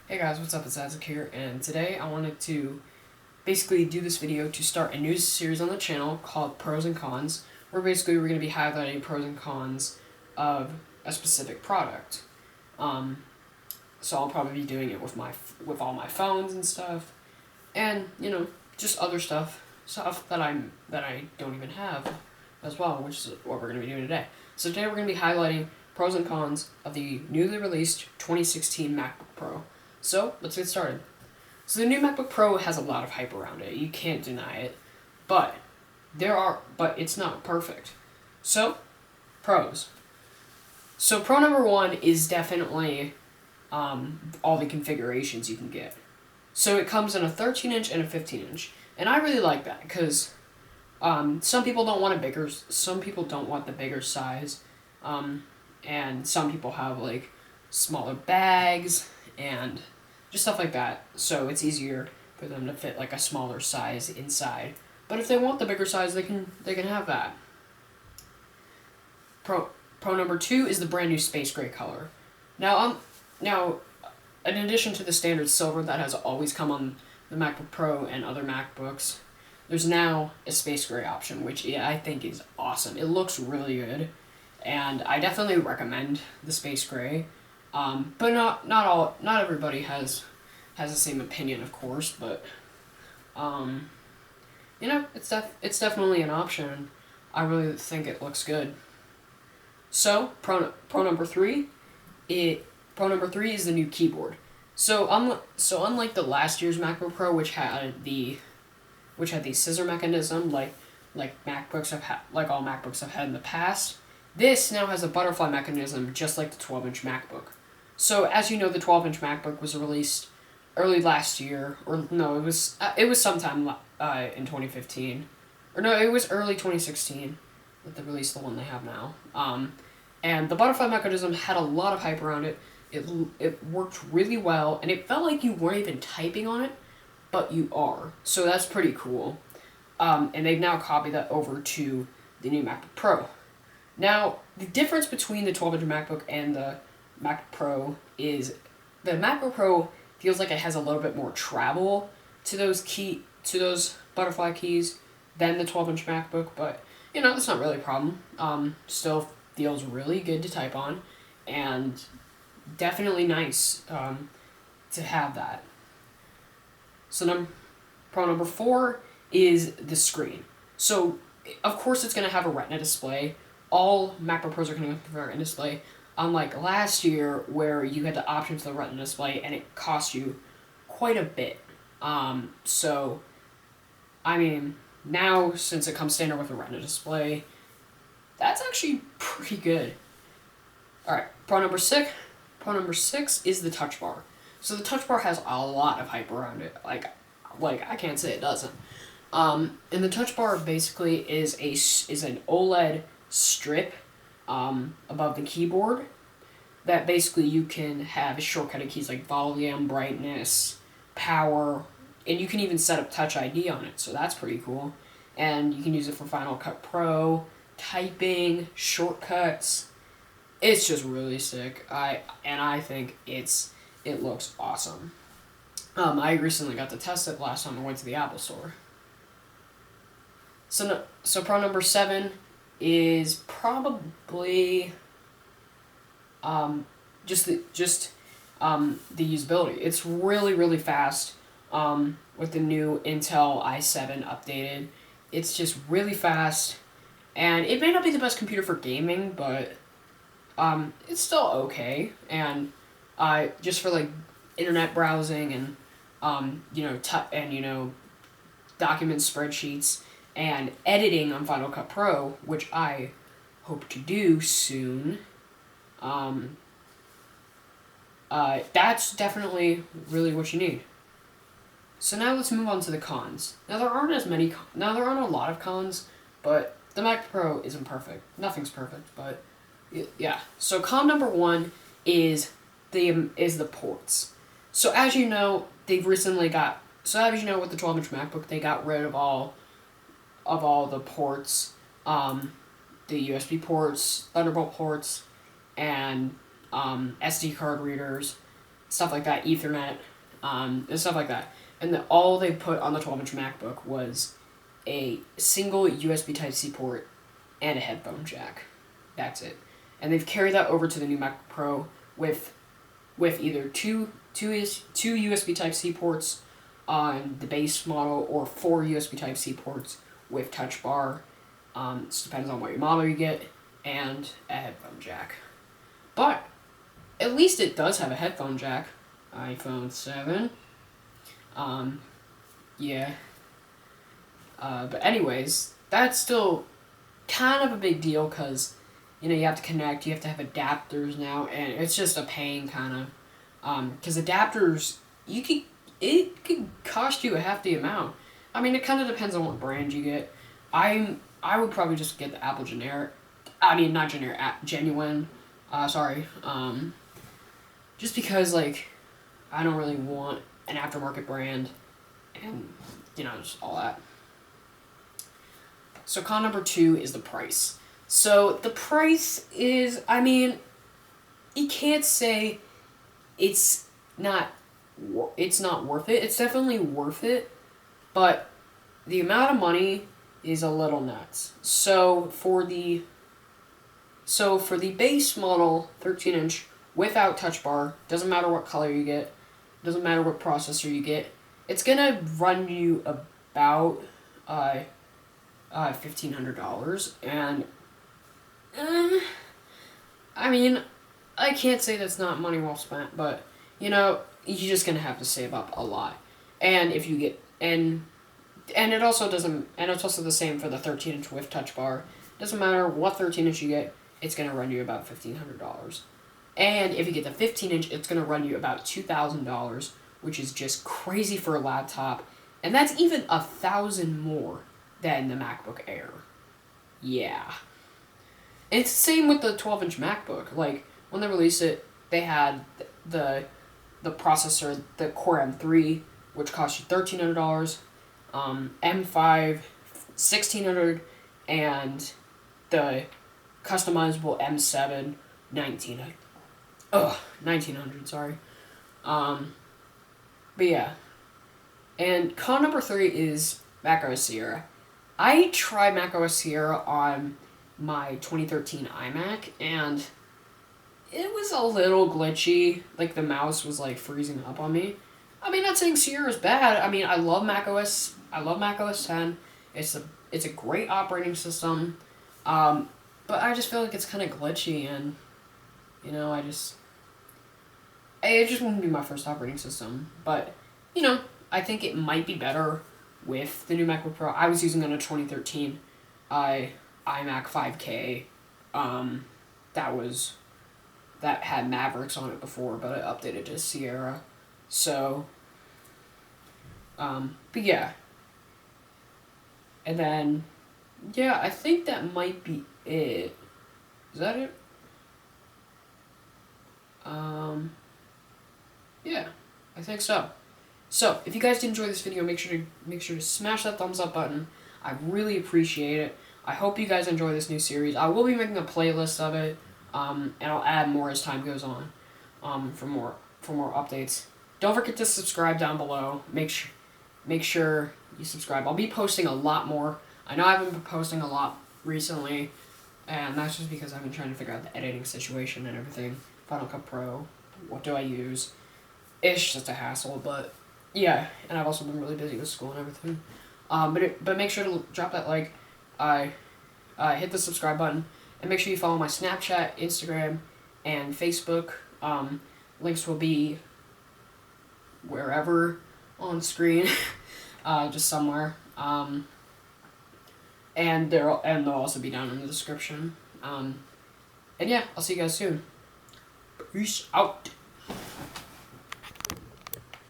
Hey guys, what's up? It's Isaac here, and today I wanted to basically do this video to start a new series on the channel called Pros and Cons, where basically we're going to be highlighting pros and cons of a specific product. So I'll probably be doing it with all my phones and stuff, and just other stuff that I don't even have as well, which is what we're going to be doing today. So today we're going to be highlighting pros and cons of the newly released 2016 MacBook Pro. So, let's get started. So the new MacBook Pro has a lot of hype around it. You can't deny it. But it's not perfect. So, pros. So pro number one is definitely all the configurations you can get. So it comes in a 13-inch and a 15-inch. And I really like that because some people don't want the bigger size. And some people have like smaller bags and just stuff like that, so it's easier for them to fit like a smaller size inside. But if they want the bigger size, they can have that. Pro number two is the brand new space gray color. Now in addition to the standard silver that has always come on the MacBook Pro and other MacBooks, there's now a space gray option, which I think is awesome. It looks really good, and I definitely recommend the space gray. But not everybody has the same opinion, of course. But it's definitely an option. I really think it looks good. So pro number three, is the new keyboard. So unlike the last year's MacBook Pro, which had the scissor mechanism, like all MacBooks have had in the past, this now has a butterfly mechanism, just like the 12-inch MacBook. So, as you know, the 12-inch MacBook was released early last year, or no, it was sometime in 2015, or no, it was early 2016 that they released the one they have now. And the butterfly mechanism had a lot of hype around it. It worked really well, and it felt like you weren't even typing on it, but you are. So that's pretty cool. And they've now copied that over to the new MacBook Pro. Now, the difference between the 12-inch MacBook and the MacBook Pro is the MacBook Pro feels like it has a little bit more travel to those butterfly keys than the 12-inch MacBook, but that's not really a problem. Still feels really good to type on, and definitely nice to have that. So pro number four is the screen. So of course it's going to have a Retina display. All MacBook Pros are going to have a Retina display. Unlike last year, where you had the option for the Retina display, and it cost you quite a bit. Now, since it comes standard with a Retina display, that's actually pretty good. Alright, pro number six is the Touch Bar. So the Touch Bar has a lot of hype around it. Like I can't say it doesn't. And the Touch Bar basically is an OLED strip above the keyboard that basically you can have shortcutted keys like volume, brightness, power, and you can even set up Touch ID on it, so that's pretty cool. And you can use it for Final Cut Pro, typing, shortcuts. It's just really sick. I think it looks awesome. I recently got to test it last time I went to the Apple Store. So pro number seven is probably just the usability. It's really fast with the new Intel i7 updated. It's just really fast, and it may not be the best computer for gaming, but it's still okay. And just for like internet browsing and document spreadsheets and editing on Final Cut Pro, which I hope to do soon, that's definitely really what you need. So now let's move on to the cons. Now there aren't a lot of cons, but the Mac Pro isn't perfect. Nothing's perfect, but yeah. So con number one is the ports. So as you know, with the 12-inch MacBook, they got rid of all the ports, the USB ports, Thunderbolt ports, and SD card readers. stuff like that, Ethernet, and stuff like that. And all they put on the 12-inch MacBook was a single USB Type-C port and a headphone jack. That's it. And they've carried that over to the new Macbook Pro with either two USB Type-C ports on the base model or 4 USB Type-C ports with touch bar. It depends on what your model you get, and a headphone jack. But at least it does have a headphone jack. iPhone 7. Yeah. But anyways, that's still kind of a big deal because, you know, you have to connect, you have to have adapters now, and it's just a pain kind of. Because adapters, it could cost you a half the amount. I mean, it kind of depends on what brand you get. I would probably just get the Apple generic. I mean, not generic, genuine. Sorry. Just because, like, I don't really want an aftermarket brand and, you know, just all that. So con number 2 is the price. So the price is, I mean, you can't say it's not worth it. It's definitely worth it, but the amount of money is a little nuts. So for the base model 13-inch without touch bar, doesn't matter what color you get, doesn't matter what processor you get, it's gonna run you about $1,500, and I mean, I can't say that's not money well spent, but you know, you're just gonna have to save up a lot. And if you get and it also doesn't, and it's also the same for the 13-inch with touch bar. Doesn't matter what 13-inch you get, it's gonna run you about $1,500. And if you get the 15-inch, it's gonna run you about $2,000, which is just crazy for a laptop, and that's even $1,000 more than the MacBook Air. Yeah. And it's the same with the 12-inch MacBook. Like, when they released it, they had the processor, the Core M3, which cost you $1,300, M5, $1,600, and the customizable M7, $1,900. $1,900, sorry. But yeah. And con number 3 is macOS Sierra. I tried macOS Sierra on my 2013 iMac, and it was a little glitchy. Like, the mouse was, like, freezing up on me. I mean, not saying Sierra's bad. I mean, I love macOS. I love macOS 10. It's a great operating system. But I just feel like it's kind of glitchy, and, you know, it just wouldn't be my first operating system. But, you know, I think it might be better with the new MacBook Pro. I was using it on a 2013 iMac 5K. That had Mavericks on it before, but I updated to Sierra. So, but yeah. And then, yeah, I think that might be it. Is that it? Yeah, I think so. So, if you guys did enjoy this video, make sure to smash that thumbs up button. I really appreciate it. I hope you guys enjoy this new series. I will be making a playlist of it, and I'll add more as time goes on, for more updates. Don't forget to subscribe down below. Make sure you subscribe. I'll be posting a lot more. I know I haven't been posting a lot recently, and that's just because I've been trying to figure out the editing situation and everything. Final Cut Pro. What do I use? It's just a hassle, but yeah. And I've also been really busy with school and everything. But make sure to drop that like. Hit the subscribe button, and make sure you follow my Snapchat, Instagram, and Facebook. Links will be wherever on screen, just somewhere. And they'll also be down in the description. And yeah, I'll see you guys soon. Peace out.